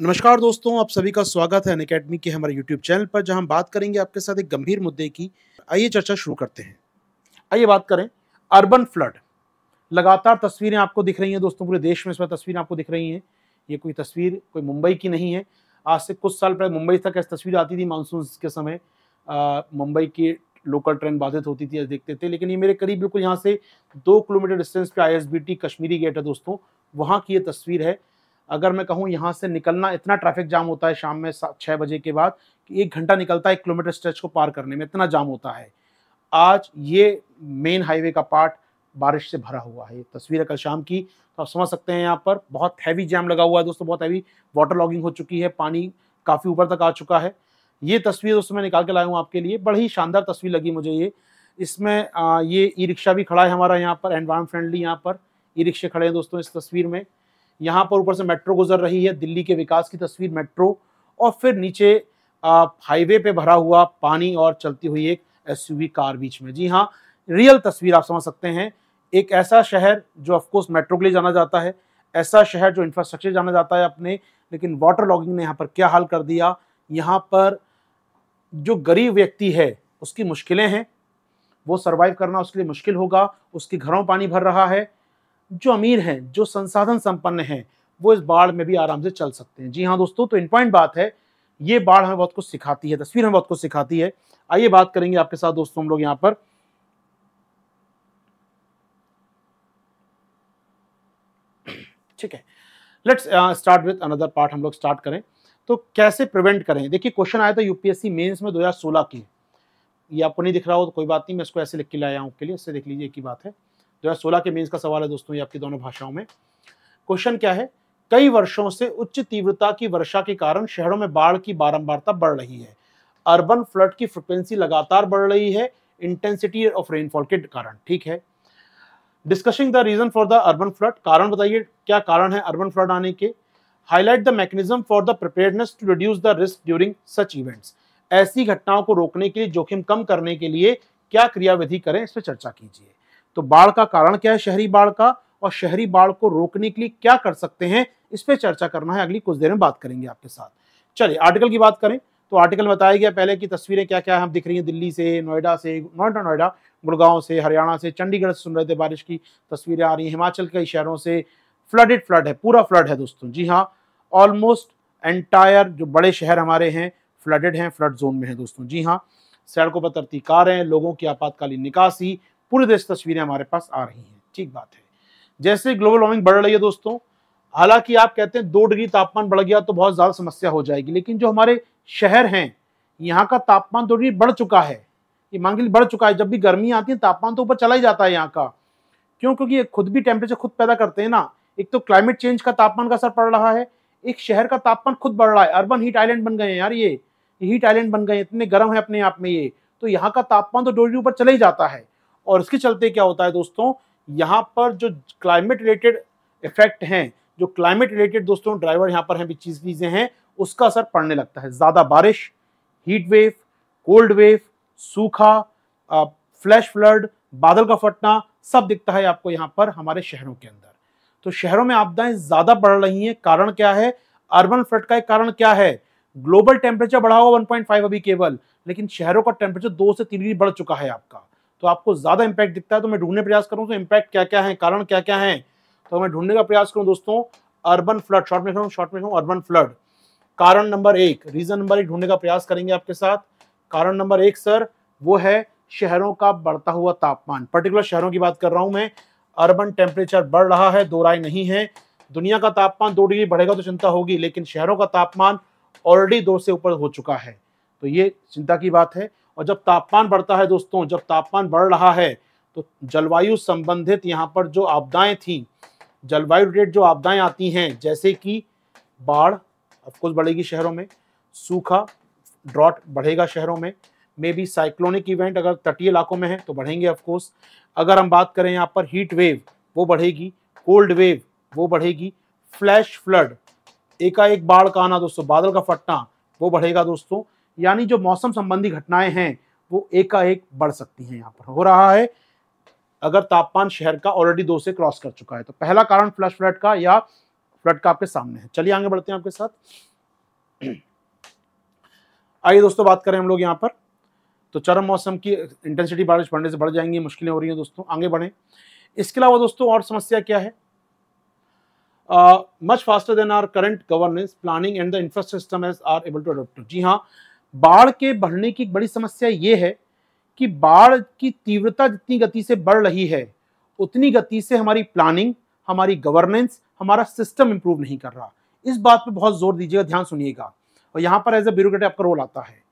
नमस्कार दोस्तों, आप सभी का स्वागत है अनअकैडमी के हमारे यूट्यूब चैनल पर, जहां हम बात करेंगे आपके साथ एक गंभीर मुद्दे की। आइए चर्चा शुरू करते हैं। आइए बात करें अर्बन फ्लड। लगातार तस्वीरें आपको दिख रही हैं दोस्तों, पूरे देश में इस वक्त तस्वीरें आपको दिख रही हैं। ये कोई तस्वीर कोई मुंबई की नहीं है। आज से कुछ साल पहले मुंबई तक ऐसी तस्वीर आती थी मानसून के समय। मुंबई की लोकल ट्रेन बाधित होती थी, देखते थे। लेकिन ये मेरे करीब बिल्कुल यहाँ से 2 किलोमीटर डिस्टेंस पे ISBT कश्मीरी गेट है दोस्तों, वहाँ की ये तस्वीर है। अगर मैं कहूँ यहाँ से निकलना, इतना ट्रैफिक जाम होता है शाम में 6 बजे के बाद कि 1 घंटा निकलता है 1 किलोमीटर स्ट्रेच को पार करने में, इतना जाम होता है। आज ये मेन हाईवे का पार्ट बारिश से भरा हुआ है। ये तस्वीर है कल शाम की, तो आप समझ सकते हैं यहाँ पर बहुत हैवी जाम लगा हुआ है दोस्तों, बहुत हैवी वाटर लॉगिंग हो चुकी है, पानी काफ़ी ऊपर तक आ चुका है। ये तस्वीर दोस्तों मैं निकाल के लाया हूँ आपके लिए, बड़ी ही शानदार तस्वीर लगी मुझे ये। इसमें ये ई रिक्शा भी खड़ा है हमारा यहाँ पर, एनवायरमेंट फ्रेंडली यहाँ पर ई रिक्शे खड़े हैं दोस्तों इस तस्वीर में। यहाँ पर ऊपर से मेट्रो गुजर रही है, दिल्ली के विकास की तस्वीर मेट्रो, और फिर नीचे हाईवे पे भरा हुआ पानी और चलती हुई एक SUV कार बीच में। जी हाँ, रियल तस्वीर आप समझ सकते हैं। एक ऐसा शहर जो ऑफकोर्स मेट्रो के लिए जाना जाता है, ऐसा शहर जो इंफ्रास्ट्रक्चर जाना जाता है अपने, लेकिन वाटर लॉगिंग ने यहाँ पर क्या हाल कर दिया। यहाँ पर जो गरीब व्यक्ति है उसकी मुश्किलें हैं, वो सर्वाइव करना उसके लिए मुश्किल होगा, उसके घरों में पानी भर रहा है। जो अमीर हैं, जो संसाधन संपन्न हैं, वो इस बाढ़ में भी आराम से चल सकते हैं। जी हाँ दोस्तों, तो इन पॉइंट बात है, ये बाढ़ हमें बहुत कुछ सिखाती है, तस्वीर हमें बहुत कुछ सिखाती है। आइए बात करेंगे आपके साथ दोस्तों हम लोग यहाँ पर। ठीक है, let's start with another part. हम लोग स्टार्ट करें तो कैसे प्रिवेंट करें। देखिए, क्वेश्चन आया था UPSC मेंस में 2016 की। ये आपको नहीं दिख रहा हो तो कोई बात नहीं, मैं इसको ऐसे लिख के लाया हूँ आपके लिए, इससे देख लीजिए, एक ही बात है। 2016 के मेंस का सवाल है दोस्तों, ये आपकी दोनों भाषाओं में। क्वेश्चन क्या है, कई वर्षों से उच्च तीव्रता की वर्षा के कारण शहरों में बाढ़ की बारंबारता बढ़ रही है। अर्बन फ्लड की फ्रिक्वेंसी लगातार बढ़ रही है इंटेंसिटी ऑफ रेनफॉल के कारण। ठीक है, discussing the reason for the urban flood, कारण बताइए क्या कारण है अर्बन फ्लड आने के। Highlight the mechanism for the preparedness to reduce the risk during such events, ऐसी घटनाओं को रोकने के लिए, जोखिम कम करने के लिए क्या क्रियाविधि करें, इस पर चर्चा कीजिए। तो बाढ़ का कारण क्या है, शहरी बाढ़ का, और शहरी बाढ़ को रोकने के लिए क्या कर सकते हैं, इस पर चर्चा करना है। अगली कुछ देर में बात करेंगे आपके साथ। चलिए आर्टिकल की बात करें तो आर्टिकल में बताया गया पहले की तस्वीरें क्या क्या हम दिख रही हैं, दिल्ली से, नोएडा से, नोएडा, गुड़गांव से, हरियाणा से, चंडीगढ़ से सुन रहे थे, बारिश की तस्वीरें आ रही हैं, हिमाचल के कई शहरों से। फ्लड है, पूरा फ्लड है दोस्तों। जी हाँ, ऑलमोस्ट एंटायर जो बड़े शहर हमारे हैं फ्लडेड हैं, फ्लड जोन में है दोस्तों। जी हाँ, सड़कों पर तरती कारें, लोगों की आपातकालीन निकासी, पूरे देश तस्वीरें हमारे पास आ रही हैं। ठीक बात है। जैसे ग्लोबल वार्मिंग बढ़ रही है दोस्तों, हालांकि आप कहते हैं 2 डिग्री तापमान बढ़ गया तो बहुत ज्यादा समस्या हो जाएगी, लेकिन जो हमारे शहर हैं, यहाँ का तापमान 2 डिग्री बढ़ चुका है। ये मान के लिए बढ़ चुका है। जब भी गर्मी आती है तापमान तो ऊपर चला ही जाता है यहाँ का। क्यों? क्योंकि ये खुद भी टेम्परेचर खुद पैदा करते हैं ना। एक तो क्लाइमेट चेंज का तापमान का असर पड़ रहा है, एक शहर का तापमान खुद बढ़ रहा है। अर्बन हीट आइलैंड बन गए हैं यार, ये हीट आइलैंड बन गए, इतने गर्म है अपने आप में ये। तो यहाँ का तापमान तो 2 डिग्री ऊपर चले ही जाता है। और इसके चलते क्या होता है दोस्तों, यहाँ पर जो क्लाइमेट रिलेटेड इफेक्ट हैं, जो क्लाइमेट रिलेटेड दोस्तों ड्राइवर यहाँ पर हैं, चीजें हैं, उसका असर पड़ने लगता है। ज्यादा बारिश, हीट वेव, कोल्ड वेव, सूखा, फ्लैश फ्लड, बादल का फटना, सब दिखता है आपको यहाँ पर हमारे शहरों के अंदर। तो शहरों में आपदाएं ज्यादा बढ़ रही हैं। कारण क्या है, अर्बन फ्लड का एक कारण क्या है, ग्लोबल टेम्परेचर बढ़ा हुआ 1.5 अभी केवल, लेकिन शहरों का टेम्परेचर 2 से 3 डिग्री बढ़ चुका है आपका। तो आपको ज्यादा इंपैक्ट दिखता है। तो मैं ढूंढने प्रयास करूं तो इंपैक्ट क्या क्या है, कारण क्या क्या है, तो मैं ढूंढने का प्रयास करूं दोस्तों। अर्बन फ्लड, शॉर्ट में कहूं अर्बन फ्लड, कारण नंबर 1, रीजन नंबर 1 ढूंढने का प्रयास करेंगे आपके साथ। कारण नंबर 1 सर, वो है शहरों का बढ़ता हुआ तापमान। पर्टिकुलर शहरों की बात कर रहा हूं मैं। अर्बन टेम्परेचर बढ़ रहा है, दो राय नहीं है। दुनिया का तापमान 2 डिग्री बढ़ेगा तो चिंता होगी, लेकिन शहरों का तापमान ऑलरेडी 2 से ऊपर हो चुका है, तो ये चिंता की बात है। और जब तापमान बढ़ता है दोस्तों, जब तापमान बढ़ रहा है तो जलवायु संबंधित यहाँ पर जो आपदाएं थी, जलवायु रिलेटेड जो आपदाएं आती हैं, जैसे कि बाढ़ ऑफकोर्स बढ़ेगी शहरों में, सूखा, ड्रॉट बढ़ेगा शहरों में, मे बी साइक्लोनिक इवेंट अगर तटीय इलाकों में है तो बढ़ेंगे ऑफकोर्स। अगर हम बात करें यहाँ पर हीट वेव, वो बढ़ेगी, कोल्ड वेव वो बढ़ेगी, फ्लैश फ्लड, एकाएक बाढ़ का आना दोस्तों, बादल का फटना, वो बढ़ेगा दोस्तों। यानी जो मौसम संबंधी घटनाएं हैं वो एकाएक बढ़ सकती हैं। यहाँ पर हो रहा है अगर तापमान शहर का ऑलरेडी 2 से क्रॉस कर चुका है। तो पहला कारण फ्लैश फ्लड का या फ्लड का आपके सामने है। चलिए आगे बढ़ते हैं आपके साथ। आइए दोस्तों बात करें हम लोग यहाँ पर, तो चरम मौसम की इंटेंसिटी बारिश बढ़ने से बढ़ जाएंगी, मुश्किलें हो रही हैं दोस्तों, आगे बढ़ें। इसके अलावा दोस्तों और समस्या क्या है, much faster than our current governance planning and the infrastructure as are able to adopt. जी हाँ, बाढ़ के बढ़ने की बड़ी समस्या ये है कि बाढ़ की तीव्रता जितनी गति से बढ़ रही है उतनी गति से हमारी प्लानिंग, हमारी गवर्नेंस, हमारा सिस्टम इंप्रूव नहीं कर रहा। इस बात पे बहुत जोर दीजिएगा, ध्यान सुनिएगा। और यहाँ पर एज ए ब्यूरोक्रेट आपका रोल आता है।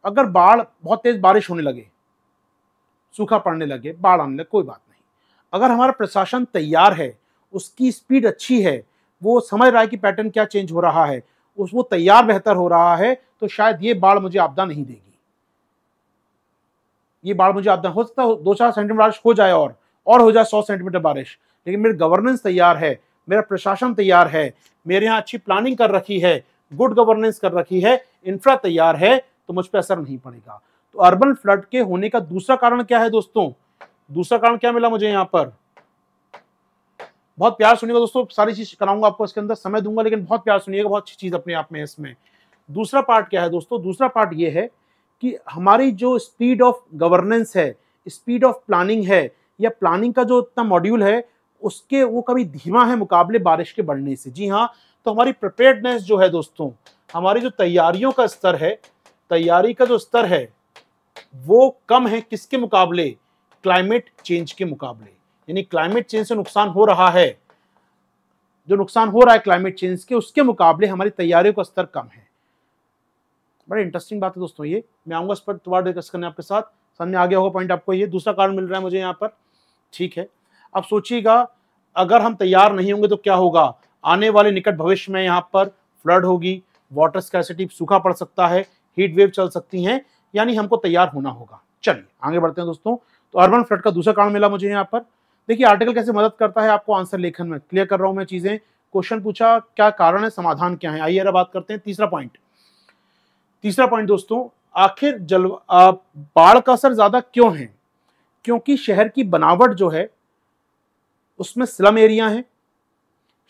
अगर बाढ़, बहुत तेज बारिश होने लगे, सूखा पड़ने लगे, बाढ़ आने लगे, कोई बात नहीं, अगर हमारा प्रशासन तैयार है, उसकी स्पीड अच्छी है, वो समझ रहा है कि पैटर्न क्या चेंज हो रहा है, वो तैयार बेहतर हो रहा है, तो शायद ये बाढ़ मुझे आपदा नहीं देगी। ये बाढ़ मुझे आपदा, हो सकता है 2-4 सेंटीमीटर बारिश हो जाए और हो जाए 100 सेंटीमीटर बारिश, लेकिन मेरी गवर्नेंस तैयार है, मेरा प्रशासन तैयार है, मेरे यहाँ अच्छी प्लानिंग कर रखी है, गुड गवर्नेंस कर रखी है, इंफ्रा तैयार है, तो मुझ पर असर नहीं पड़ेगा। तो अर्बन फ्लड के होने का दूसरा कारण क्या है दोस्तों, दूसरा कारण क्या मिला मुझे यहाँ पर, बहुत प्यार सुनिएगा दोस्तों, सारी चीज कराऊंगा आपको, इसके अंदर समय दूंगा, लेकिन बहुत प्यार सुनिएगा, बहुत अच्छी चीज अपने आप में है इसमें। दूसरा पार्ट क्या है दोस्तों, दूसरा पार्ट ये है कि हमारी जो स्पीड ऑफ गवर्नेंस है, स्पीड ऑफ प्लानिंग है, या प्लानिंग का जो इतना मॉड्यूल है उसके, वो कभी धीमा है मुकाबले बारिश के बढ़ने से। जी हाँ, तो हमारी प्रिपेयर्डनेस जो है दोस्तों, हमारी जो तैयारियों का स्तर है, तैयारी का जो स्तर है वो कम है किसके मुकाबले, क्लाइमेट चेंज के मुकाबले। यानी क्लाइमेट चेंज से नुकसान हो रहा है, जो नुकसान हो रहा है क्लाइमेट चेंज के, उसके मुकाबले हमारी तैयारियों का स्तर कम है। बड़ा इंटरेस्टिंग बात है दोस्तों, ये मैं आऊंगा इस पर दोबारा डिस्कस करने आपके साथ, समझ में आ गया होगा पॉइंट आपको। ये दूसरा कारण मिल रहा है मुझे यहाँ पर, ठीक है। अब सोचिएगा, अगर हम तैयार नहीं होंगे तो क्या होगा, आने वाले निकट भविष्य में यहाँ पर फ्लड होगी, वाटर स्कैर्सिटी, सूखा पड़ सकता है, हीट वेव चल सकती हैं, यानी हमको तैयार होना होगा। चलिए आगे बढ़ते हैं दोस्तों। तो अर्बन फ्लड का दूसरा कारण मिला मुझे यहाँ पर। देखिए आर्टिकल कैसे मदद करता है आपको आंसर लेखन में, क्लियर कर रहा हूं मैं चीजें। क्वेश्चन पूछा, क्या कारण है, समाधान क्या है। आइए बात करते हैं तीसरा पॉइंट। तीसरा पॉइंट दोस्तों, आखिर बाढ़ का असर ज्यादा क्यों है, क्योंकि शहर की बनावट जो है उसमें स्लम एरिया है,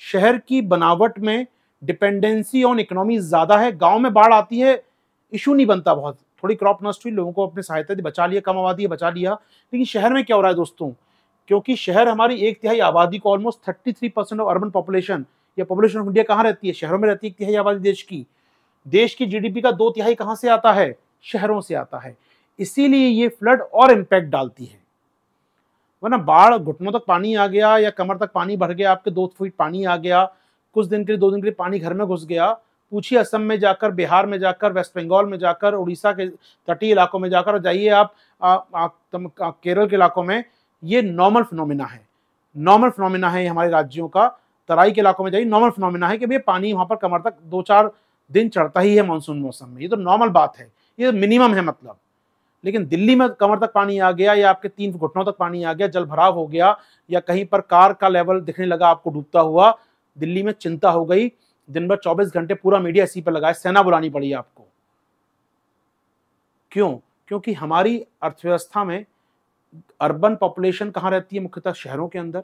शहर की बनावट में डिपेंडेंसी ऑन इकोनॉमी ज्यादा है। गांव में बाढ़ आती है, इशू नहीं बनता, बहुत थोड़ी क्रॉप नष्ट हुई, लोगों को अपनी सहायता दी, बचा लिया, कम आबादी है बचा लिया। लेकिन शहर में क्या हो रहा है दोस्तों, क्योंकि शहर हमारी 1/3 आबादी को, ऑलमोस्ट 33% ऑफ अर्बन पॉपुलेशन, या पॉपुलेशन ऑफ इंडिया कहाँ रहती है, शहरों में रहती है। 1/3 आबादी देश की जीडीपी का 2/3 कहाँ से आता है, शहरों से आता है। इसीलिए ये फ्लड और इम्पैक्ट डालती है। वरना बाढ़, घुटनों तक पानी आ गया या कमर तक पानी भर गया, आपके 2 फीट पानी आ गया, कुछ दिन के लिए 2 दिन के लिए पानी घर में घुस गया, पूछिए असम में जाकर, बिहार में जाकर, वेस्ट बंगाल में जाकर, उड़ीसा के तटीय इलाकों में जाकर, जाइए आप केरल के इलाकों में, ये नॉर्मल फिनोमिना है। नॉर्मल फिनोमिना है हमारे राज्यों का। तराई के इलाकों में जाइए, नॉर्मल फिनोमिना है कि भैया पानी वहां पर कमर तक 2-4 दिन चढ़ता ही है मानसून मौसम में, ये तो नॉर्मल बात है, ये मिनिमम है मतलब। लेकिन दिल्ली में कमर तक पानी आ गया, या आपके 3 घुटनों तक पानी आ गया, जल भराव हो गया, या कहीं पर कार का लेवल दिखने लगा आपको डूबता हुआ, दिल्ली में चिंता हो गई। दिन भर 24 घंटे पूरा मीडिया इसी पर लगा है, सेना बुलानी पड़ी आपको। क्यों? क्योंकि हमारी अर्थव्यवस्था में अर्बन पॉपुलेशन कहाँ रहती है, मुख्यतः शहरों के अंदर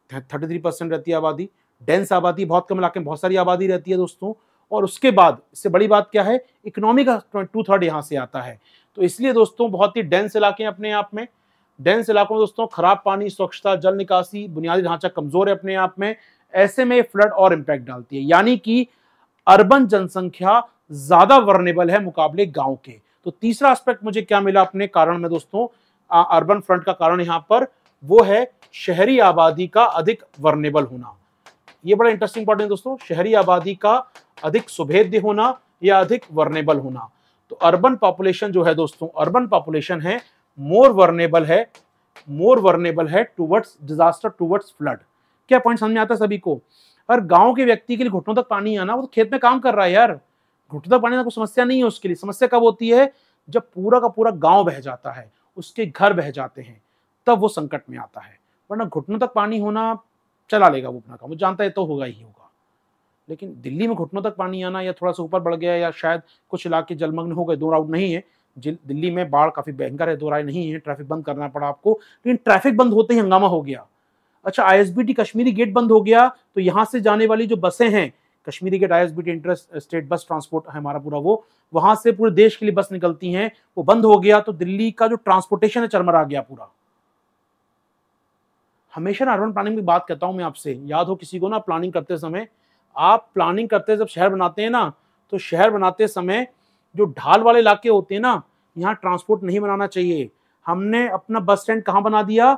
33% रहती है आबादी, डेंस आबादी, बहुत कम इलाके में बहुत सारी आबादी रहती है दोस्तों। और उसके बाद इससे बड़ी बात क्या है, इकोनॉमी का 2/3 यहाँ से आता है। तो इसलिए दोस्तों बहुत ही डेंस इलाके हैं अपने आप में। डेंस इलाकों में दोस्तों खराब पानी, स्वच्छता, जल निकासी, बुनियादी ढांचा कमजोर है अपने आप में। ऐसे में फ्लड और इम्पैक्ट डालती है, यानी कि अर्बन जनसंख्या ज्यादा वर्नेबल है मुकाबले गांव के। तो तीसरा एस्पेक्ट मुझे क्या मिला अपने कारण में दोस्तों, अर्बन फ्लड का कारण यहां पर वो है शहरी आबादी का अधिक वर्नेबल होना। ये बड़ा इंटरेस्टिंग पॉइंट है दोस्तों, शहरी आबादी का अधिक सुभेद्य होना या अधिक वर्नेबल होना। तो अर्बन पॉपुलेशन जो है दोस्तों, अर्बन पॉपुलेशन है मोर वर्नेबल है टुवर्ड्स डिजास्टर, टुवर्ड्स फ्लड। क्या पॉइंट समझ में आता है सभी को? और गांव के व्यक्ति के लिए घुटनों तक पानी आना, वो तो खेत में काम कर रहा है यार, घुटनों तक पानी आना कोई समस्या नहीं है उसके लिए। समस्या कब होती है? जब पूरा का पूरा गांव बह जाता है, उसके घर बह जाते हैं, तब वो संकट में आता है। वरना घुटनों तक पानी होना चला लेगा वो अपना काम, वो जानता है तो होगा ही होगा। लेकिन दिल्ली में घुटनों तक पानी आना, या थोड़ा सा ऊपर बढ़ गया, या शायद कुछ इलाके जलमग्न हो गए, दो राउट नहीं है। दिल्ली में बाढ़ काफी भयंकर है, दो राय नहीं है, ट्रैफिक बंद करना पड़ा आपको। लेकिन ट्रैफिक बंद होते ही हंगामा हो गया। अच्छा, आईएसबीटी कश्मीरी गेट बंद हो गया तो यहां से जाने वाली जो बसें हैं, Kashmiri gate ISBT inter state bus transport है हमारा पूरा, वो वहां से पूरे देश के लिए बस निकलती हैं, वो बंद हो गया तो दिल्ली का जो ट्रांसपोर्टेशन है चरमरा गया पूरा। हमेशा अर्बन प्लानिंग की बात करता हूं मैं आपसे, याद हो किसी को ना, प्लानिंग करते समय, आप प्लानिंग करते जब शहर बनाते हैं ना, तो शहर बनाते समय जो ढाल वाले इलाके होते हैं ना, यहाँ ट्रांसपोर्ट नहीं बनाना चाहिए। हमने अपना बस स्टैंड कहाँ बना दिया?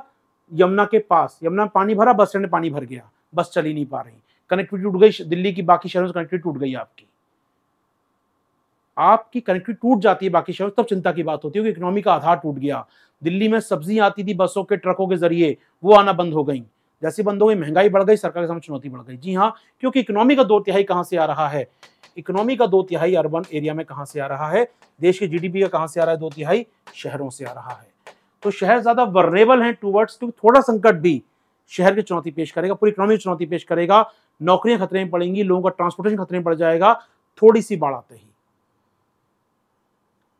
यमुना के पास, यमुना में पानी भरा, बस स्टैंड में पानी भर गया, बस चल ही नहीं पा रही, कनेक्टिविटी टूट गई, दिल्ली की बाकी शहरों से कनेक्टिविटी टूट गई आपकी कनेक्टिविटी टूट जाती है बाकी शहरों, तब चिंता की बात होती है कि इकोनॉमी का आधार टूट गया। दिल्ली में सब्जियां आती थी बसों के, ट्रकों के जरिए, वो आना बंद हो गई। जैसे बंद हो गई, महंगाई बढ़ गई, सरकार के सामने चुनौती बढ़ गई। जी हाँ, क्योंकि इकोनॉमी का 2/3 कहां से आ रहा है? इकोनॉमी का 2/3 अर्बन एरिया में कहां से आ रहा है? देश के जीडीपी का कहां से आ रहा है? 2/3 शहरों से आ रहा है। तो शहर ज्यादा वर्नेबल हैं टूवर्ड्स, क्योंकि थोड़ा संकट भी शहर की चुनौती पेश करेगा, पूरी इकोनॉमी की चुनौती पेश करेगा, नौकरियां खतरे में पड़ेंगी, लोगों का ट्रांसपोर्टेशन खतरे में पड़ जाएगा, थोड़ी सी बाढ़ आते ही।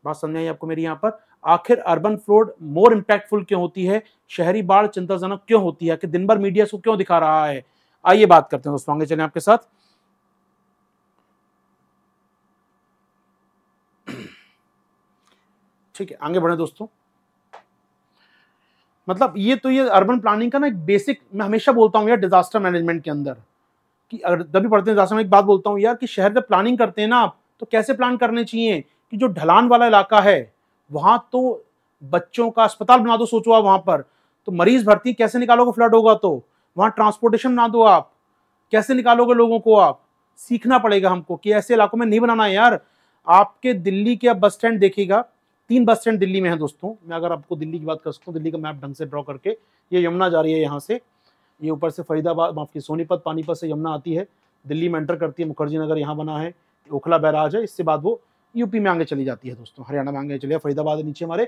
बात समझ आई आपको मेरी? यहां पर आखिर अर्बन फ्लोड मोर इंपैक्टफुल क्यों होती है, शहरी बाढ़ चिंताजनक क्यों होती है, कि दिन भर मीडिया इसको क्यों दिखा रहा है? आइए बात करते हैं दोस्तों, आगे चलें आपके साथ। ठीक है, आगे बढ़े दोस्तों। मतलब ये तो ये अर्बन प्लानिंग का ना एक बेसिक, मैं हमेशा बोलता हूं यार डिजास्टर मैनेजमेंट के अंदर, कि अगर जब भी पढ़ते हैं डिजास्टर में एक बात बोलता हूं यार, कि शहर जब प्लानिंग करते हैं ना आप, तो कैसे प्लान करने चाहिए कि जो ढलान वाला इलाका है वहां तो बच्चों का अस्पताल बना दो, सोचो आप, वहां पर तो मरीज भर्ती कैसे निकालोगे? फ्लड होगा तो वहां ट्रांसपोर्टेशन बना दो, आप कैसे निकालोगे लोगों को? आप सीखना पड़ेगा हमको कि ऐसे इलाकों में नहीं बनाना है यार। आपके दिल्ली के बस स्टैंड देखिएगा, 3 बस स्टैंड दिल्ली में है दोस्तों। मैं अगर आपको दिल्ली की बात कर सकता हूँ, दिल्ली का मैप ढंग से ड्रॉ करके, ये यमुना जा रही है यहाँ से, ये ऊपर से फरीदाबाद, माफ की सोनीपत, पानीपत से यमुना आती है, दिल्ली में एंटर करती है, मुखर्जी नगर यहाँ बना है, ओखला बैराज है, इसके बाद वो यूपी में आगे चली जाती है दोस्तों, हरियाणा में आगे चली है, फरीदाबाद है नीचे हमारे।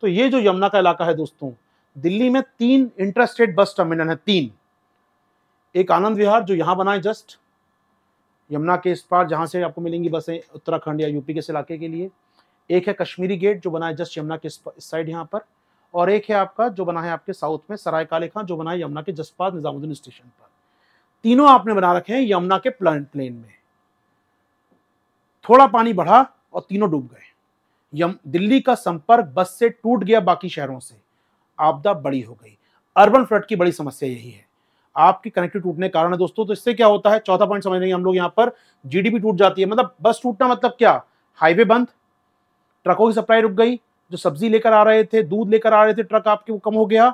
तो ये जो यमुना का इलाका है दोस्तों, दिल्ली में 3 इंटरस्टेट बस टर्मिनल है, 3। एक आनंद विहार जो यहाँ बना है जस्ट यमुना के इस पार, जहां से आपको मिलेंगी बसें उत्तराखंड या यूपी के इस इलाके के लिए। एक है कश्मीरी गेट जो बना है जस्ट यमुना के इस साइड यहाँ पर, और एक है आपका जो बना है आपके साउथ में सराय काले खां, जो बना है यमुना के जस्ट पास निजामुद्दीन स्टेशन पर। तीनों आपने बना रखे हैं यमुना के प्लेन में। थोड़ा पानी बढ़ा और तीनों डूब गए। दिल्ली का संपर्क बस से टूट गया बाकी शहरों से, आपदा बड़ी हो गई। अर्बन फ्लड की बड़ी समस्या यही है, आपकी कनेक्टिविटी टूटने के कारण है दोस्तों। तो इससे क्या होता है, चौथा पॉइंट समझ लेंगे हम लोग यहाँ पर, जीडीपी टूट जाती है। मतलब बस टूटना मतलब क्या? हाईवे बंद, ट्रकों की सप्लाई रुक गई, जो सब्जी लेकर आ रहे थे, दूध लेकर आ रहे थे, ट्रक आपके वो कम हो गया।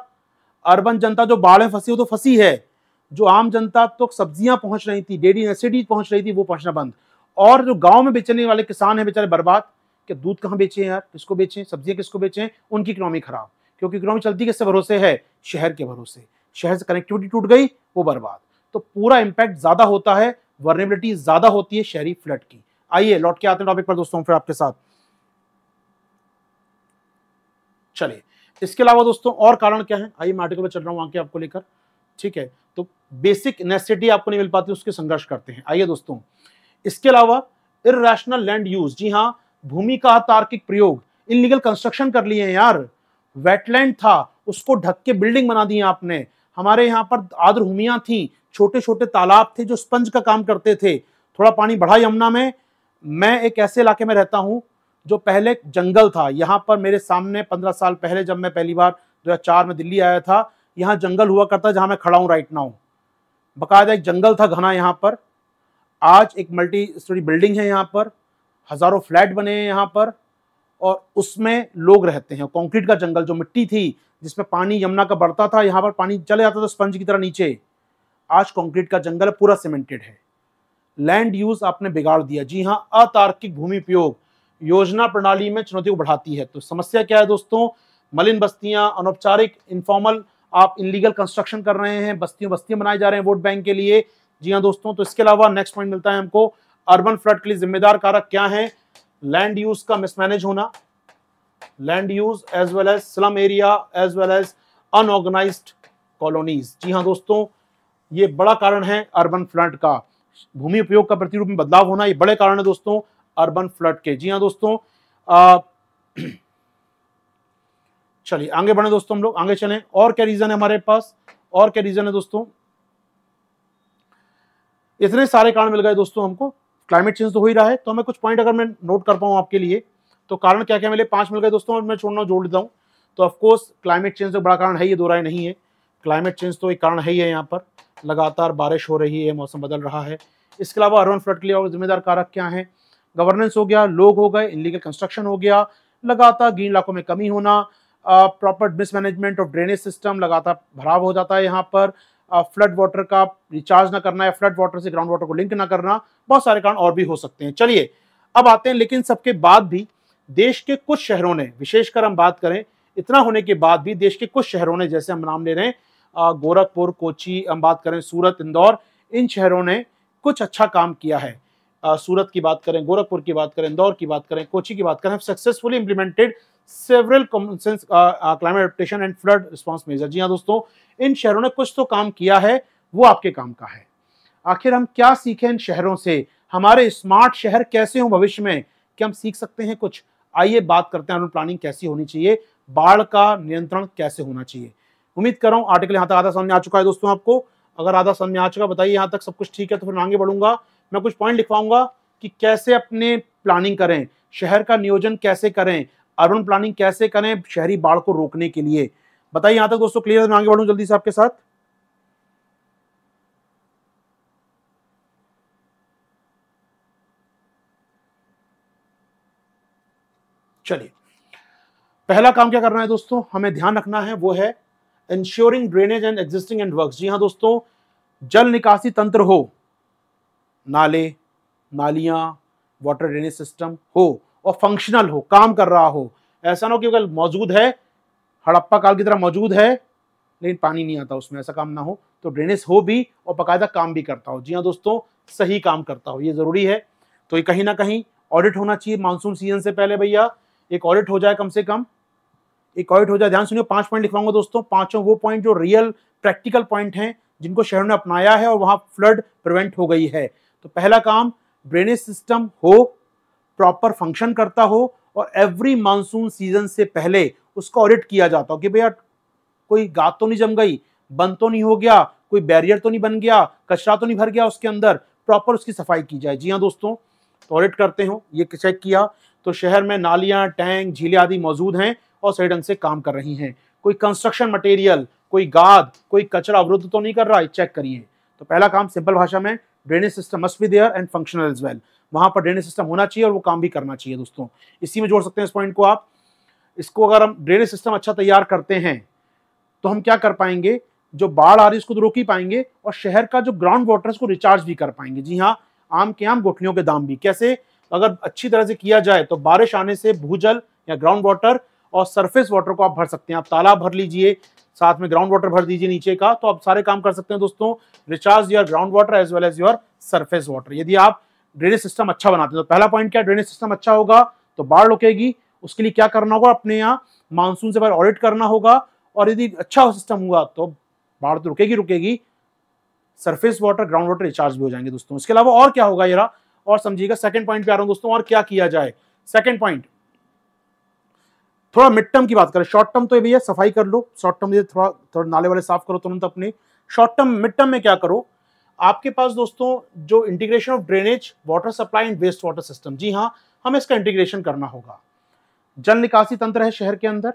अर्बन जनता जो बाढ़ में फंसी हो तो फंसी है, जो आम जनता तो सब्जियां पहुंच रही थी, डेयरी नेसेसिटी पहुंच रही थी, वो पहुंचना बंद। और जो गांव में बेचने वाले किसान हैं बेचारे बर्बाद, कि दूध कहां बेचे यार, किसको बेचें, सब्जियां किसको बेचें, उनकी इकोनॉमी खराब, क्योंकि इकोनॉमी चलती किससे भरोसे है? शहर के भरोसे। शहर से कनेक्टिविटी टूट गई, वो बर्बाद। तो पूरा इंपैक्ट ज्यादा होता है, वर्नेबिलिटी ज्यादा होती है शहरी फ्लड की। आइए लौट के आते हैं टॉपिक पर दोस्तों फिर आपके साथ। चलिए, इसके अलावा दोस्तों और कारण क्या है, आइए मैं आर्टिकल पर चल रहा हूं आगे आपको लेकर। ठीक है, तो बेसिक नेसेसिटी आपको नहीं मिल पाती, उसके संघर्ष करते हैं। आइए दोस्तों, इसके अलावा इररेशनल लैंड यूज, जी हां, भूमि का अतार्किक प्रयोग, इनलीगल कंस्ट्रक्शन कर लिए हैं यार। वेटलैंड था, उसको ढक के बिल्डिंग बना दी आपने। हमारे यहाँ पर आर्द्रभूमियां थी, छोटे छोटे तालाब थे जो स्पंज का काम करते थे। थोड़ा पानी बढ़ा यमुना में। मैं एक ऐसे इलाके में रहता हूं जो पहले जंगल था। यहाँ पर मेरे सामने 15 साल पहले जब मैं पहली बार 2004 में दिल्ली आया था, यहाँ जंगल हुआ करता जहां मैं खड़ा हूं राइट नाउ, बकायदा एक जंगल था घना यहाँ पर। आज एक मल्टी स्टोरी बिल्डिंग है यहाँ पर, हजारों फ्लैट बने हैं यहाँ पर, और उसमें लोग रहते हैं। कंक्रीट का जंगल, जो मिट्टी थी जिसमें पानी यमुना का बढ़ता था, यहाँ पर पानी चले जाता था स्पंज की तरह नीचे, आज कंक्रीट का जंगल पूरा सीमेंटेड है। लैंड यूज आपने बिगाड़ दिया। जी हाँ, अतार्किक भूमि उपयोग योजना प्रणाली में चुनौती को बढ़ाती है। तो समस्या क्या है दोस्तों? मलिन बस्तियां, अनौपचारिक इनफॉर्मल, आप इनलीगल कंस्ट्रक्शन कर रहे हैं, बस्तियां बनाए जा रहे हैं वोट बैंक के लिए। जी हाँ दोस्तों, तो इसके अलावा नेक्स्ट पॉइंट मिलता है हमको, अर्बन फ्लड के लिए जिम्मेदार कारक क्या है? लैंड यूज का मिसमैनेज होना, land use as well as slum area as well as unorganised colonies. जी हाँ दोस्तों, ये बड़ा कारण है अर्बन फ्लड का। भूमि उपयोग का प्रतिरूप में बदलाव होना, ये बड़े कारण है दोस्तों अर्बन फ्लड के। जी हाँ दोस्तों, चलिए आगे बढ़े दोस्तों, हम लोग आगे चलें। और क्या रीजन है हमारे पास? और क्या रीजन है दोस्तों? इतने सारे कारण मिल गए दोस्तों हमको। क्लाइमेट चेंज तो हो ही रहा है, तो हमें कुछ पॉइंट अगर मैं नोट कर पाऊं आपके लिए, तो कारण क्या क्या मिले? 5 मिल गए दोस्तों, और मैं छोड़ना जोड़ देता हूं। तो ऑफकोर्स क्लाइमेट चेंज तो बड़ा कारण है, ये दो राय नहीं है। क्लाइमेट चेंज तो एक कारण है ही है, यहाँ पर लगातार बारिश हो रही है, मौसम बदल रहा है। इसके अलावा अर्बन फ्लड के लिए और जिम्मेदार कारक क्या है? गवर्नेंस हो गया, लोग हो गए, इनलीगल कंस्ट्रक्शन हो गया, लगातार ग्रीन इलाकों में कमी होना, proper mismanagement of drainage system, लगातार भराव हो जाता है यहाँ पर, फ्लड वाटर का रिचार्ज ना करना या फ्लड वाटर से ग्राउंड वाटर को लिंक ना करना, बहुत सारे कारण और भी हो सकते हैं। चलिए अब आते हैं, लेकिन सबके बाद भी देश के कुछ शहरों ने, विशेषकर हम बात करें, इतना होने के बाद भी देश के कुछ शहरों ने, जैसे हम नाम ले रहे हैं गोरखपुर, कोची, हम बात करें सूरत, इंदौर, इन शहरों ने कुछ अच्छा काम किया है। सूरत की बात करें, गोरखपुर की बात करें, इंदौर की बात करें, कोची की बात करें, successfully implemented several common sense climate adaptation and flood response measure. जी हाँ दोस्तों, इन शहरों ने कुछ तो काम किया है, वो आपके काम का है। आखिर हम क्या सीखें इन शहरों से? हमारे स्मार्ट शहर कैसे हों भविष्य में? क्या हम सीख सकते हैं कुछ? आइए बात करते हैं, अर्बन प्लानिंग कैसी होनी चाहिए, बाढ़ का नियंत्रण कैसे होना चाहिए। उम्मीद कर रहा हूं आर्टिकल यहां तक आधा समझ में आ चुका है दोस्तों आपको। अगर आधा समझ में आ चुका, बताइए यहां तक सब कुछ ठीक है, तो फिर आगे बढ़ूंगा। मैं कुछ पॉइंट लिखवाऊंगा कि कैसे अपने प्लानिंग करें, शहर का नियोजन कैसे करें, अर्बन प्लानिंग कैसे करें शहरी बाढ़ को रोकने के लिए। बताइए यहां तक दोस्तों क्लियर है? मैं आगे बढ़ूं जल्दी से आपके साथ। चलिए, पहला काम क्या करना है दोस्तों, हमें ध्यान रखना है, वो है ensuring drainage and existing and works. जी हाँ दोस्तों, जल निकासी तंत्र हो, नाले, नालियां, वाटर ड्रेनेज सिस्टम हो और फंक्शनल हो, काम कर रहा हो। ऐसा ना हो कि अगर मौजूद है, हड़प्पा काल की तरह मौजूद है लेकिन पानी नहीं आता उसमें, ऐसा काम ना हो। तो ड्रेनेज हो भी और बाकायदा काम भी करता हो। जी हाँ दोस्तों, सही काम करता हो, ये जरूरी है। तो ये कहीं ना कहीं ऑडिट होना चाहिए मानसून सीजन से पहले। भैया एक ऑडिट हो जाए, कम से कम एक ऑडिट हो जाए। ध्यान सुनिए, 5 पॉइंट लिखवाऊंगा दोस्तों। पांचों वो पॉइंट जो रियल प्रैक्टिकल पॉइंट हैं, जिनको शहरों ने अपनाया है और वहां फ्लड प्रिवेंट हो गई है। तो पहला काम, ड्रेनेज सिस्टम हो, प्रॉपर फंक्शन करता हो, और एवरी मानसून सीजन से पहले उसका ऑडिट किया जाता हो कि भैया कोई गात तो नहीं जम गई, बंद तो नहीं हो गया, कोई बैरियर तो नहीं बन गया, कचरा तो नहीं भर गया उसके अंदर, प्रॉपर उसकी सफाई की जाए। जी हाँ दोस्तों, तो ऑडिट करते हो, ये चेक किया तो शहर में नालियां, टैंक, झीलें आदि मौजूद हैं और सही ढंग से काम कर रही हैं। कोई कंस्ट्रक्शन मटेरियल, कोई गाद, कोई कचरा अवरुद्ध तो नहीं कर रहा है, चेक करिए। तो पहला काम सिंपल भाषा में, drainage system must be there and functional as well. वहां पर ड्रेनेज सिस्टम होना चाहिए और वो काम भी करना चाहिए दोस्तों। इसी में जोड़ सकते हैं इस पॉइंट को आप। इसको अगर हम ड्रेनेज सिस्टम अच्छा तैयार करते हैं तो हम क्या कर पाएंगे, जो बाढ़ आ रही है उसको तो रोक ही पाएंगे, और शहर का जो ग्राउंड वाटर है उसको रिचार्ज भी कर पाएंगे। जी हाँ, आम के आम गुठलियों के दाम भी। कैसे? अगर अच्छी तरह से किया जाए तो बारिश आने से भूजल या ग्राउंड वाटर और सरफेस वाटर को आप भर सकते हैं। आप तालाब भर लीजिए, साथ में ग्राउंड वाटर भर दीजिए नीचे का, तो आप सारे काम कर सकते हैं दोस्तों। Recharge your ground water as well as your surface water, यदि आप ड्रेनेज सिस्टम अच्छा बनाते हैं। तो पहला पॉइंट क्या, ड्रेनेज सिस्टम अच्छा होगा तो बाढ़ रुकेगी। उसके लिए क्या करना होगा, अपने यहाँ मानसून से पहले ऑडिट करना होगा, और यदि अच्छा सिस्टम हुआ तो बाढ़ तो रुकेगी रुकेगी, surface water, ground water recharge भी हो जाएंगे दोस्तों। इसके अलावा और क्या होगा जरा और समझिएगा। सेकंड पॉइंट पे आ रहा हूं दोस्तों, और क्या किया जाए। सेकंड पॉइंट, थोड़ा मिड टर्म की बात करें। शॉर्ट टर्म तो ये भैया सफाई कर लो, शॉर्ट टर्म थोड़ा नाले वाले साफ करो तुरंत अपने। शॉर्ट टर्म, मिड टर्म में क्या करो, आपके पास दोस्तों जो integration of drainage, water supply and waste water system, जी हाँ, हमें इसका इंटीग्रेशन करना होगा। जल निकासी तंत्र है शहर के अंदर,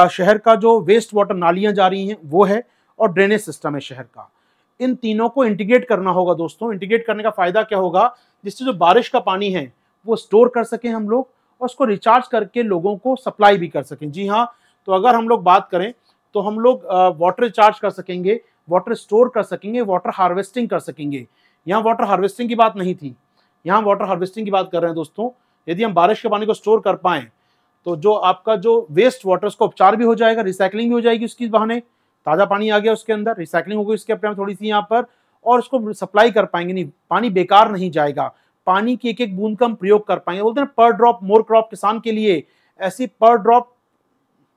शहर का जो वेस्ट वाटर नालियां जा रही हैं वो है, और ड्रेनेज सिस्टम है शहर का। इन तीनों को इंटीग्रेट करना होगा दोस्तों। इंटीग्रेट करने का फायदा क्या होगा, जिससे जो बारिश का पानी है वो स्टोर कर सकें हम लोग, और उसको रिचार्ज करके लोगों को सप्लाई भी कर सकें। जी हाँ, तो अगर हम लोग बात करें तो हम लोग वाटर रिचार्ज कर सकेंगे, वाटर स्टोर कर सकेंगे, वाटर हार्वेस्टिंग कर सकेंगे। यहाँ वाटर हार्वेस्टिंग की बात नहीं थी, यहाँ वाटर हार्वेस्टिंग की बात कर रहे हैं दोस्तों। यदि हम बारिश के पानी को स्टोर कर पाएं तो जो आपका जो वेस्ट वाटर, उसका उपचार भी हो जाएगा, रिसाइकलिंग भी हो जाएगी उसकी बहाने। ताज़ा पानी आ गया उसके अंदर, रिसाइकलिंग हो गई उसके अपने थोड़ी सी यहाँ पर, और उसको सप्लाई कर पाएंगे। नहीं, पानी बेकार नहीं जाएगा, पानी की एक एक बूंद का हम प्रयोग कर पाएंगे। बोलते हैं पर ड्रॉप मोर क्रॉप, किसान के लिए ऐसी पर ड्रॉप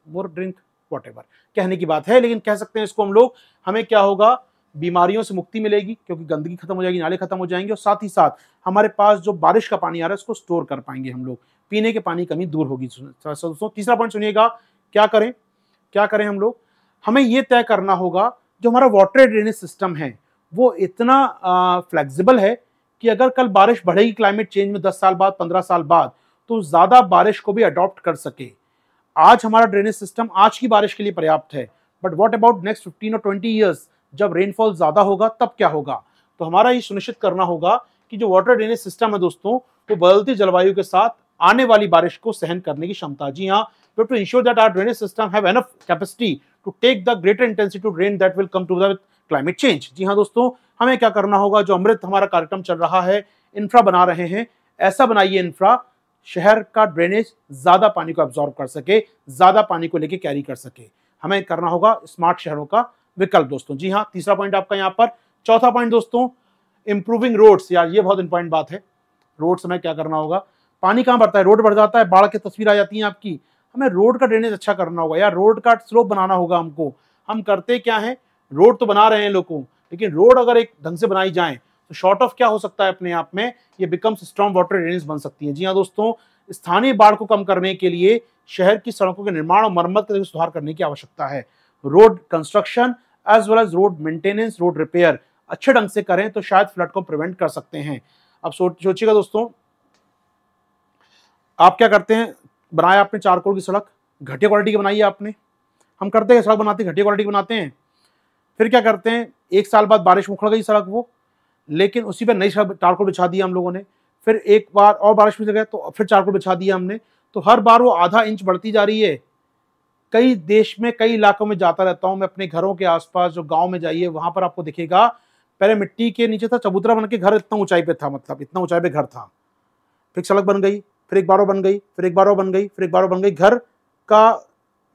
मोर ड्रिंक, वॉटेवर कहने की बात है, लेकिन कह सकते हैं इसको हम लोग। हमें क्या होगा, बीमारियों से मुक्ति मिलेगी क्योंकि गंदगी खत्म हो जाएगी, नाले खत्म हो जाएंगे, और साथ ही साथ हमारे पास जो बारिश का पानी आ रहा है उसको स्टोर कर पाएंगे हम लोग, पीने के पानी कमी दूर होगी। दोस्तों तीसरा पॉइंट सुनिएगा, क्या करें, क्या करें हम लोग, हमें ये तय करना होगा जो हमारा वाटर ड्रेनेज सिस्टम है वो इतना फ्लेक्सिबल है कि अगर कल बारिश बढ़ेगी क्लाइमेट चेंज में 10 साल बाद 15 साल बाद तो ज़्यादा बारिश को भी अडॉप्ट कर सके। आज हमारा ड्रेनेज सिस्टम आज की बारिश के लिए पर्याप्त है, बट व्हाट अबाउट नेक्स्ट 15 और 20 ईयर्स, जब रेनफॉल ज़्यादा होगा तब क्या होगा। तो हमारा ये सुनिश्चित करना होगा कि जो वाटर ड्रेनेज सिस्टम है दोस्तों वो बदलती जलवायु के साथ आने वाली बारिश को सहन करने की क्षमता। जी हाँ, to ensure that our drainage system have enough capacity to take the greater intensity of rain that will come to the climate change. जी हाँ दोस्तों, हमें क्या करना होगा, जो अमृत हमारा कार्यक्रम चल रहा है, इंफ्रा बना रहे हैं, ऐसा बनाइए इंफ्रा शहर का ड्रेनेज ज्यादा पानी को एब्जॉर्ब कर सके, ज्यादा पानी को लेके कैरी कर सके। हमें करना होगा स्मार्ट शहरों का विकल्प दोस्तों। जी हाँ, तीसरा पॉइंट आपका यहाँ पर। चौथा पॉइंट दोस्तों, इंप्रूविंग रोड्स। यार ये बहुत इंपॉर्टेंट बात है। रोड्स में क्या करना होगा, पानी कहाँ बढ़ता है, रोड बढ़ जाता है, बाढ़ की तस्वीर आ जाती है आपकी। हमें रोड का ड्रेनेज अच्छा करना होगा यार, रोड का स्लोप बनाना होगा हमको। हम करते क्या है, रोड तो बना रहे हैं लोगों, लेकिन रोड अगर एक ढंग से बनाई जाए तो शॉर्ट ऑफ क्या हो सकता है अपने आप में, ये बिकम्स स्ट्रॉन्ग वाटर ड्रेनेज बन सकती है। जी हाँ दोस्तों, स्थानीय बाढ़ को कम करने के लिए शहर की सड़कों के निर्माण और मरम्मत के सुधार करने की आवश्यकता है। Road construction as well as road maintenance, road repair अच्छे ढंग से करें तो शायद फ्लड को प्रिवेंट कर सकते हैं। अब सोचिएगा दोस्तों, आप क्या करते हैं, बनाया आपने 4 करोड़ की सड़क, घटिया क्वालिटी की बनाई है आपने। हम करते हैं सड़क बनाते घटिया क्वालिटी की बनाते हैं, फिर क्या करते हैं, 1 साल बाद बारिश में उखड़ गई सड़क वो, लेकिन उसी पर नई सड़क 4 करोड़ बिछा दिया हम लोगों ने। फिर एक बार और बारिश में गए तो फिर 4 करोड़ बिछा दिया हमने, तो हर बार वो आधा इंच बढ़ती जा रही है। कई देश में कई इलाकों में जाता रहता हूं मैं, अपने घरों के आसपास जो गांव में जाइए वहां पर आपको दिखेगा, पहले मिट्टी के नीचे था, चबूतरा बन के घर इतना ऊंचाई पे था, मतलब इतना ऊंचाई पे घर था, फिर सड़क बन गई, फिर एक बार और बन गई, फिर एक बार और बन गई, फिर एक बार और बन गई, घर का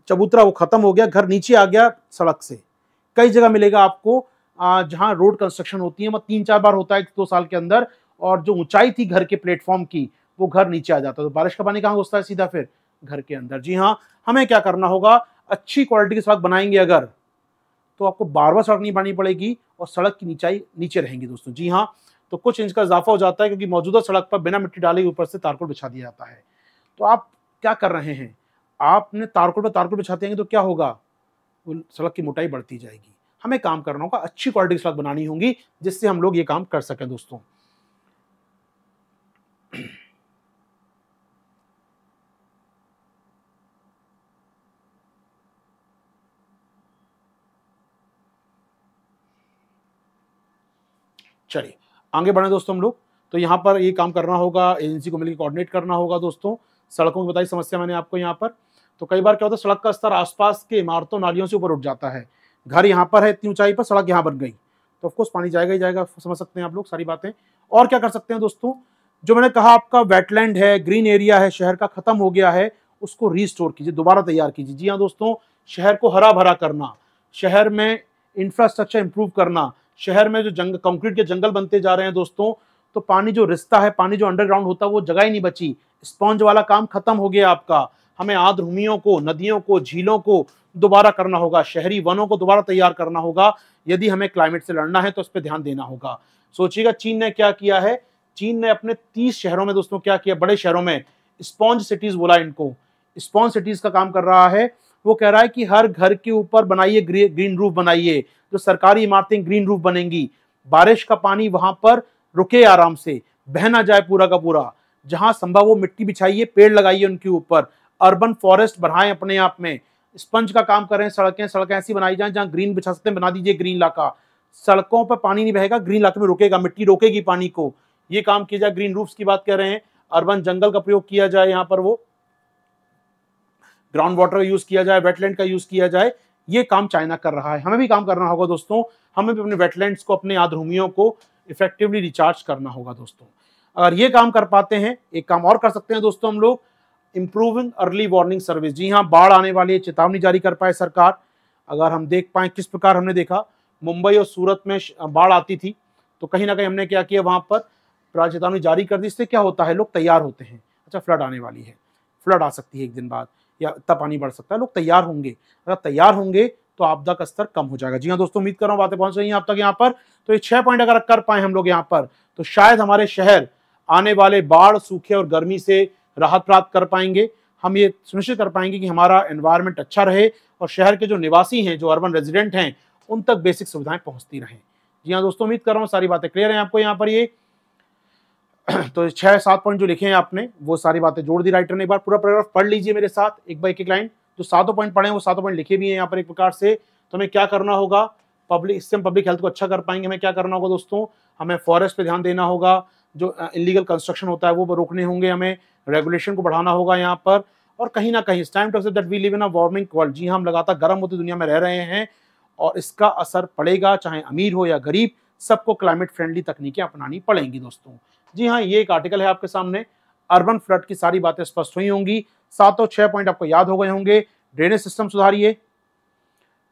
चबूतरा वो खत्म हो गया, घर नीचे आ गया सड़क से। कई जगह मिलेगा आपको जहां रोड कंस्ट्रक्शन होती है, 3-4 बार होता है 2 साल के अंदर, और जो ऊंचाई थी घर के प्लेटफॉर्म की वो घर नीचे आ जाता है, तो बारिश का पानी कहाँ घुसता है, सीधा फिर घर के अंदर। जी हाँ, हमें क्या करना होगा, अच्छी क्वालिटी की सड़क बनाएंगे अगर, तो आपको बार बार सड़क नहीं बनानी पड़ेगी और सड़क की नीचाई नीचे रहेंगी दोस्तों। जी हाँ, तो कुछ इंच का इजाफा हो जाता है क्योंकि मौजूदा सड़क पर बिना मिट्टी डाले ऊपर से तारकोल बिछा दिया जाता है। तो आप क्या कर रहे हैं, आपने तारकोल पर तारकोल बिछाते हैं तो क्या होगा, वो सड़क की मोटाई बढ़ती जाएगी। हमें काम करना होगा, अच्छी क्वालिटी की सड़क बनानी होगी जिससे हम लोग ये काम कर सकें दोस्तों। चलिए आगे बढ़े दोस्तों हम लोग। तो यहाँ पर ये काम करना होगा, एजेंसी को मिलकर कोऑर्डिनेट करना होगा दोस्तों। सड़कों की बताई समस्या मैंने आपको यहाँ पर। तो कई बार क्या होता है, सड़क का स्तर आसपास के इमारतों नालियों से ऊपर उठ जाता है, घर यहाँ पर है इतनी ऊंचाई पर, सड़क यहाँ बन गई, तो ऑफकोर्स पानी जाएगा ही जाएगा। समझ सकते हैं आप लोग सारी बातें। और क्या कर सकते हैं दोस्तों, जो मैंने कहा आपका वेटलैंड है, ग्रीन एरिया है शहर का, खत्म हो गया है, उसको रीस्टोर कीजिए, दोबारा तैयार कीजिए। जी हाँ दोस्तों, शहर को हरा भरा करना, शहर में इंफ्रास्ट्रक्चर इंप्रूव करना, शहर में जो कंक्रीट के जंगल बनते जा रहे हैं दोस्तों, तो पानी जो रिश्ता है, पानी जो अंडरग्राउंड होता है वो जगह ही नहीं बची, स्पॉन्ज वाला काम खत्म हो गया आपका। हमें आर्द्रभूमियों को, नदियों को, झीलों को दोबारा करना होगा, शहरी वनों को दोबारा तैयार करना होगा। यदि हमें क्लाइमेट से लड़ना है तो इस पर ध्यान देना होगा। सोचिएगा चीन ने क्या किया है, चीन ने अपने 30 शहरों में दोस्तों क्या किया, बड़े शहरों में स्पॉन्ज सिटीज बोला इनको, स्पॉन्ज सिटीज का काम कर रहा है। वो कह रहा है कि हर घर के ऊपर बनाइए ग्रीन रूफ बनाइए, जो सरकारी इमारतें ग्रीन रूफ बनेंगी, बारिश का पानी वहां पर रुके, आराम से बह ना जाए पूरा का पूरा। जहां संभव हो मिट्टी बिछाइए, पेड़ लगाइए उनके ऊपर, अर्बन फॉरेस्ट बढ़ाएं अपने आप में, स्पंज का काम करें। सड़कें ऐसी बनाई जाएं जहां ग्रीन बिछा सकते हैं, बना दीजिए ग्रीन इलाका। सड़कों पर पानी नहीं बहेगा, ग्रीन इलाके में रुकेगा, मिट्टी रोकेगी पानी को, ये काम किया जाए। ग्रीन रूफ्स की बात कर रहे हैं, अर्बन जंगल का प्रयोग किया जाए, यहाँ पर वो ग्राउंड वाटर का यूज किया जाए, वेटलैंड का यूज किया जाए। ये काम चाइना कर रहा है, हमें भी काम करना होगा दोस्तों। हमें भी अपने वेटलैंड्स को, अपने आर्द्रभूमियों को इफेक्टिवली रिचार्ज करना होगा दोस्तों। अगर ये काम कर पाते हैं, एक काम और कर सकते हैं दोस्तों हम लोग, इंप्रूविंग अर्ली वार्निंग सर्विस। जी हाँ, बाढ़ आने वाली है, चेतावनी जारी कर पाए सरकार। अगर हम देख पाए किस प्रकार, हमने देखा मुंबई और सूरत में बाढ़ आती थी, तो कहीं ना कहीं हमने क्या किया, वहां पर चेतावनी जारी कर दी। इससे क्या होता है, लोग तैयार होते हैं। अच्छा, फ्लड आने वाली है, फ्लड आ सकती है एक दिन बाद, या इतना पानी बढ़ सकता है, लोग तैयार होंगे। अगर तैयार होंगे तो आपदा का स्तर कम हो जाएगा। जी हाँ दोस्तों, उम्मीद कर रहा हूँ बातें पहुंच रही हैं आप तक यहाँ पर। तो ये 6 पॉइंट अगर कर पाए हम लोग यहाँ पर, तो शायद हमारे शहर आने वाले बाढ़, सूखे और गर्मी से राहत प्राप्त कर पाएंगे। हम ये सुनिश्चित कर पाएंगे कि हमारा एनवायरनमेंट अच्छा रहे और शहर के जो निवासी हैं, जो अर्बन रेजिडेंट हैं, उन तक बेसिक सुविधाएं पहुंचती रहें। जी हाँ दोस्तों, उम्मीद कर रहा हूँ सारी बातें क्लियर हैं आपको यहाँ पर। ये तो 6-7 पॉइंट जो लिखे हैं आपने, वो सारी बातें जोड़ दी राइटर ने। एक बार पूरा पैराग्राफ पढ़ लीजिए मेरे साथ एक बार एक लाइन। जो 7 पॉइंट पढ़े हैं वो 7 पॉइंट लिखे भी हैं यहाँ पर एक प्रकार से। तो हमें क्या करना होगा, इससे हम पब्लिक हेल्थ को अच्छा कर पाएंगे। हमें क्या करना होगा दोस्तों, हमें फॉरेस्ट पे ध्यान देना होगा, जो इलीगल कंस्ट्रक्शन होता है वो रोकने होंगे, हमें रेगुलेशन को बढ़ाना होगा यहाँ पर। और कहीं ना कहीं time to accept that we live in a warming world. जी हाँ, हम लगातार गर्म होती दुनिया में रह रहे हैं और इसका असर पड़ेगा, चाहे अमीर हो या गरीब, सबको क्लाइमेट फ्रेंडली तकनीकें अपनानी पड़ेंगी दोस्तों। जी हाँ, ये एक आर्टिकल है आपके सामने। अर्बन फ्लड की सारी बातें स्पष्ट हुई होंगी। 7 और 6 पॉइंट आपको याद हो गए होंगे। ड्रेनेज सिस्टम सुधारिए,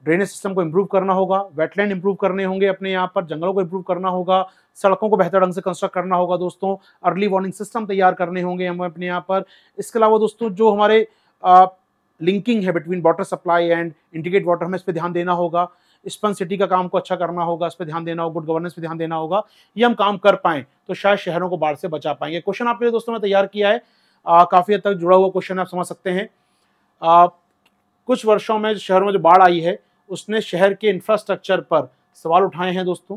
ड्रेनेज सिस्टम को इंप्रूव करना होगा, वेटलैंड इंप्रूव करने होंगे अपने यहाँ पर, जंगलों को इंप्रूव करना होगा, सड़कों को बेहतर ढंग से कंस्ट्रक्ट करना होगा दोस्तों, अर्ली वार्निंग सिस्टम तैयार करने होंगे हमें अपने यहाँ पर। इसके अलावा दोस्तों जो हमारे लिंकिंग है between water supply and integrate water, हमें इस पर ध्यान देना होगा। स्पन सिटी का काम को अच्छा करना होगा, इस पर ध्यान देना होगा, गुड गवर्नेंस पे ध्यान देना होगा। ये हम काम कर पाएं तो शायद शहरों को बाढ़ से बचा पाएंगे। क्वेश्चन आपके लिए दोस्तों मैं तैयार किया है, काफी हद तक जुड़ा हुआ क्वेश्चन, आप समझ सकते हैं। कुछ वर्षों में शहरों में जो बाढ़ आई है उसने शहर के इंफ्रास्ट्रक्चर पर सवाल उठाए हैं दोस्तों।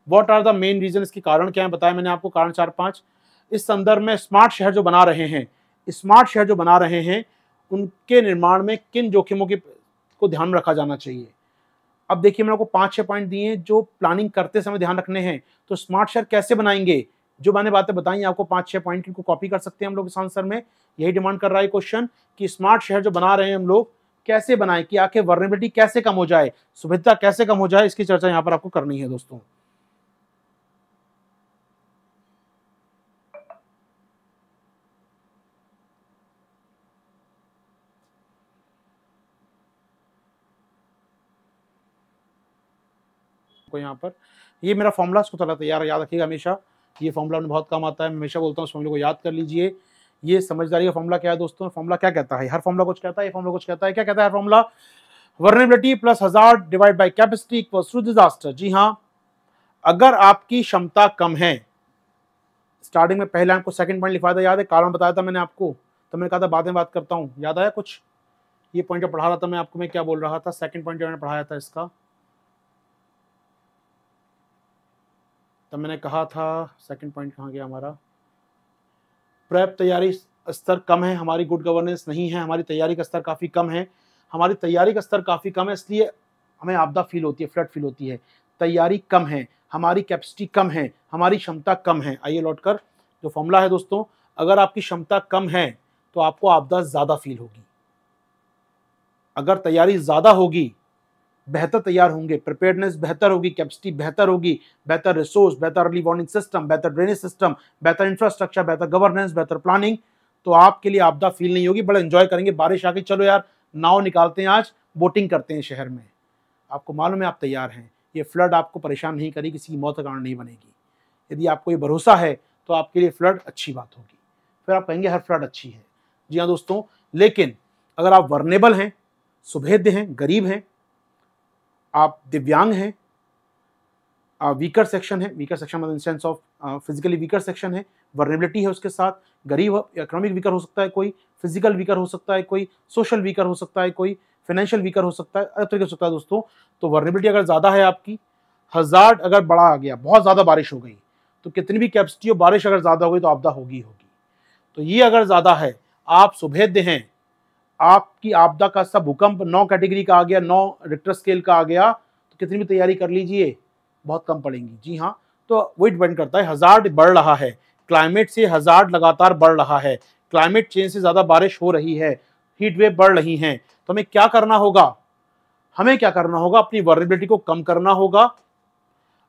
What are the main reason, इसके कारण क्या है बताया मैंने आपको, कारण 4-5। इस संदर्भ में स्मार्ट शहर जो बना रहे हैं, स्मार्ट शहर जो बना रहे हैं उनके निर्माण में किन जोखिमों को ध्यान में रखा जाना चाहिए। अब देखिए, मैंने आपको 5-6 पॉइंट दिए हैं जो प्लानिंग करते समय ध्यान रखने हैं। तो स्मार्ट शहर कैसे बनाएंगे, जो मैंने बातें बताई आपको 5-6 पॉइंट, इनको कॉपी कर सकते हैं हम लोग इस आंसर में। यही डिमांड कर रहा है क्वेश्चन कि स्मार्ट शहर जो बना रहे हैं हम लोग कैसे बनाएं कि आखिर वल्नरेबिलिटी कैसे कम हो जाए, सुविधा कैसे कम हो जाए, इसकी चर्चा यहां पर आपको करनी है दोस्तों। यहाँ पर ये मेरा फॉर्मूला, इसको थोड़ा तैयार याद रखिएगा हमेशा। ये फॉर्मूला में बहुत काम आता है, मैं हमेशा बोलता हूँ इस फॉर्मूले को याद कर लीजिए। ये समझदारी का फॉर्मूला क्या है दोस्तों, फॉर्मूला क्या कहता है, हर फॉर्मूला कुछ कहता है, ये फॉर्मूला कुछ कहता है। क्या कहता है formula, vulnerability plus hazard divide by capacity equals to disaster. जी हाँ, अगर आपकी क्षमता कम है, स्टार्टिंग में पहले आपको सेकंड पॉइंट लिखवाया था, याद है, कारण बताया था मैंने आपको, तो मैंने कहा था बाद में बात करता हूँ, याद आया कुछ। ये पॉइंट पढ़ा रहा था मैं आपको, मैं क्या बोल रहा था, सेकंड पॉइंट मैंने पढ़ाया था इसका, तब मैंने कहा था, सेकंड पॉइंट कहाँ गया हमारा, प्रेप तैयारी स्तर कम है, हमारी गुड गवर्नेंस नहीं है, हमारी तैयारी का स्तर काफ़ी कम है, हमारी तैयारी का स्तर काफ़ी कम है, इसलिए हमें आपदा फील होती है, फ्लड फील होती है। तैयारी कम है, हमारी कैपेसिटी कम है, हमारी क्षमता कम है। आइए लौट कर, जो फॉर्मूला है दोस्तों, अगर आपकी क्षमता कम है तो आपको आपदा ज़्यादा फील होगी। अगर तैयारी ज़्यादा होगी, बेहतर तैयार होंगे, प्रिपेयर्डनेस बेहतर होगी, कैपेसिटी बेहतर होगी, बेहतर रिसोर्स, बेहतर अर्ली वार्निंग सिस्टम, बेहतर ड्रेनेज सिस्टम, बेहतर इंफ्रास्ट्रक्चर, बेहतर गवर्नेंस, बेहतर प्लानिंग, तो आपके लिए आपदा फील नहीं होगी, बड़ा एंजॉय करेंगे। बारिश आ गई, चलो यार नाव निकालते हैं, आज बोटिंग करते हैं शहर में। आपको मालूम है आप तैयार हैं, ये फ्लड आपको परेशान नहीं करेगी, किसी की मौत का कारण नहीं बनेगी। यदि आपको ये भरोसा है तो आपके लिए फ्लड अच्छी बात होगी, फिर आप कहेंगे हर फ्लड अच्छी है। जी हाँ दोस्तों, लेकिन अगर आप वर्नेबल हैं, सुभेद्य हैं, गरीब हैं, आप दिव्यांग हैं, वीकर सेक्शन है, वीकर सेक्शन मतलब in sense of physically weaker section है, वर्नेबिलिटी है उसके साथ, गरीब इकोनॉमिक वीकर हो सकता है कोई, फिजिकल वीकर हो सकता है कोई, सोशल वीकर हो सकता है कोई, फाइनेंशियल वीकर हो सकता है, अलग तरीके हो सकता है दोस्तों। तो वर्नेबिलिटी अगर ज़्यादा है आपकी, हजार्ड अगर बड़ा आ गया, बहुत ज़्यादा बारिश हो गई, तो कितनी भी कैपेसिटी हो, बारिश अगर ज़्यादा हो गई तो आपदा होगी होगी। तो ये अगर ज़्यादा है, आप सुभेद्य हैं, आपकी आपदा का सब भूकंप 9 कैटेगरी का आ गया, 9 रिक्टर स्केल का आ गया, तो कितनी भी तैयारी कर लीजिए बहुत कम पड़ेंगी। जी हाँ, तो वही डिपेंड करता है, हजार्ड बढ़ रहा है, क्लाइमेट से हजार्ड लगातार बढ़ रहा है, क्लाइमेट चेंज से ज़्यादा बारिश हो रही है, हीट वेव बढ़ रही हैं, तो हमें क्या करना होगा, हमें क्या करना होगा, अपनी वल्नरेबिलिटी को कम करना होगा,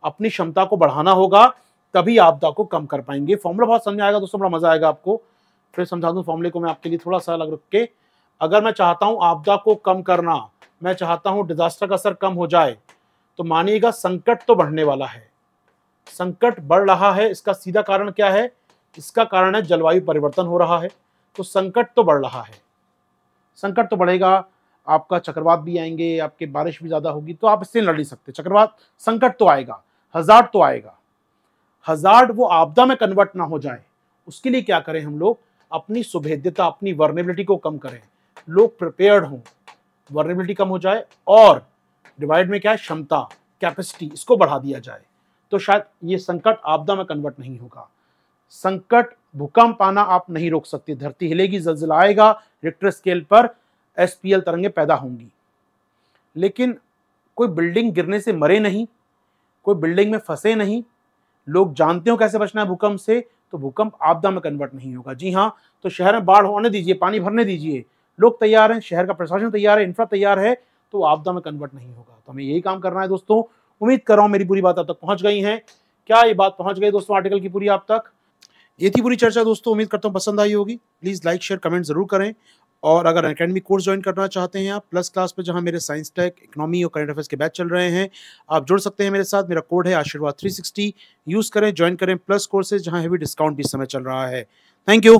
अपनी क्षमता को बढ़ाना होगा, तभी आपदा को कम कर पाएंगे। फॉर्मूला बहुत समझ में आएगा दोस्तों, बड़ा मजा आएगा आपको। फिर समझा दूं फॉर्मूले को मैं आपके लिए थोड़ा सा अलग रख के। अगर मैं चाहता हूं आपदा को कम करना, मैं चाहता हूं डिजास्टर का असर कम हो जाए, तो मानिएगा संकट तो बढ़ने वाला है, संकट बढ़ रहा है। इसका सीधा कारण क्या है, इसका कारण है जलवायु परिवर्तन हो रहा है, तो संकट तो बढ़ रहा है, संकट तो बढ़ेगा, आपका चक्रवात भी आएंगे, आपके बारिश भी ज्यादा होगी, तो आप इससे लड़ नहीं सकते। चक्रवात, संकट तो आएगा, हजार्ड तो आएगा, हजार्ड वो आपदा में कन्वर्ट ना हो जाए, उसके लिए क्या करें हम लोग, अपनी सुभेद्यता, अपनी वर्नेबिलिटी को कम करें, लोग प्रिपेयर्ड हों, वर्नेबिलिटी कम हो जाए और डिवाइड में क्या है, क्षमता, कैपेसिटी, इसको बढ़ा दिया जाए, तो शायद ये संकट आपदा में कन्वर्ट नहीं होगा। संकट, भूकंप आना आप नहीं रोक सकते, धरती हिलेगी, ज़लज़ला आएगा, रिक्टर स्केल पर SPL तरंगें पैदा होंगी, लेकिन कोई बिल्डिंग गिरने से मरे नहीं, कोई बिल्डिंग में फंसे नहीं, लोग जानते हो कैसे बचना है भूकंप से, तो भूकंप आपदा में कन्वर्ट नहीं होगा। जी हाँ, तो शहर में बाढ़ होने दीजिए, पानी भरने दीजिए, लोग तैयार हैं, शहर का प्रशासन तैयार है, इंफ्रा तैयार है, तो आपदा में कन्वर्ट नहीं होगा। तो हमें यही काम करना है दोस्तों। उम्मीद कर रहा हूं मेरी पूरी बात आप तक पहुंच गई है। क्या ये बात पहुंच गई दोस्तों आर्टिकल की पूरी आप तक? ये थी पूरी चर्चा दोस्तों, उम्मीद करता हूं पसंद आई होगी। प्लीज लाइक शेयर कमेंट जरूर करें, और अगर एकेडमी कोर्स ज्वाइन करना चाहते हैं आप प्लस क्लास पे, जहां मेरे साइंस टेक, इकोनॉमी और करंट अफेयर्स के बैच चल रहे हैं, आप जुड़ सकते हैं मेरे साथ। मेरा कोड है आशीर्वाद 360, यूज करें, ज्वाइन करें प्लस कोर्सेज, जहां हेवी डिस्काउंट भी इस समय चल रहा है। Thank you.